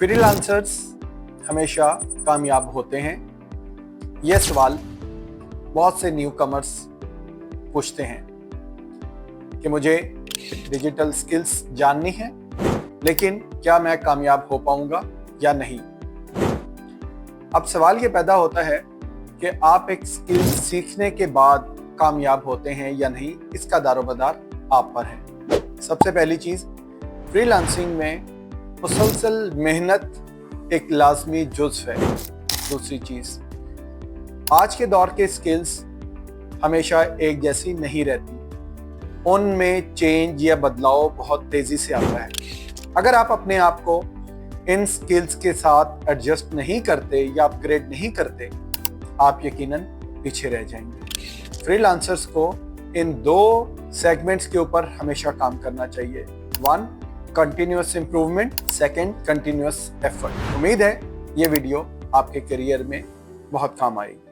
Freelancers हमेशा कामयाब होते हैं? यह सवाल बहुत से न्यू कमर्स पूछते हैं कि मुझे डिजिटल स्किल्स जाननी है, लेकिन क्या मैं कामयाब हो पाऊंगा या नहीं। अब सवाल ये पैदा होता है कि आप एक स्किल सीखने के बाद कामयाब होते हैं या नहीं, इसका दारोमदार आप पर है। सबसे पहली चीज़, फ्रीलांसिंग में मुसलसल मेहनत एक लाजमी जुज़्व है। दूसरी चीज़, आज के दौर के स्किल्स हमेशा एक जैसी नहीं रहती, उनमें चेंज या बदलाव बहुत तेज़ी से आता है। अगर आप अपने आप को इन स्किल्स के साथ एडजस्ट नहीं करते या अपग्रेड नहीं करते, आप यकीनन पीछे रह जाएंगे। फ्रीलांसर्स को इन दो सेगमेंट्स के ऊपर हमेशा काम करना चाहिए। 1, कंटिन्यूअस इंप्रूवमेंट, 2, कंटिन्यूअस एफर्ट। उम्मीद है ये वीडियो आपके करियर में बहुत काम आएगी।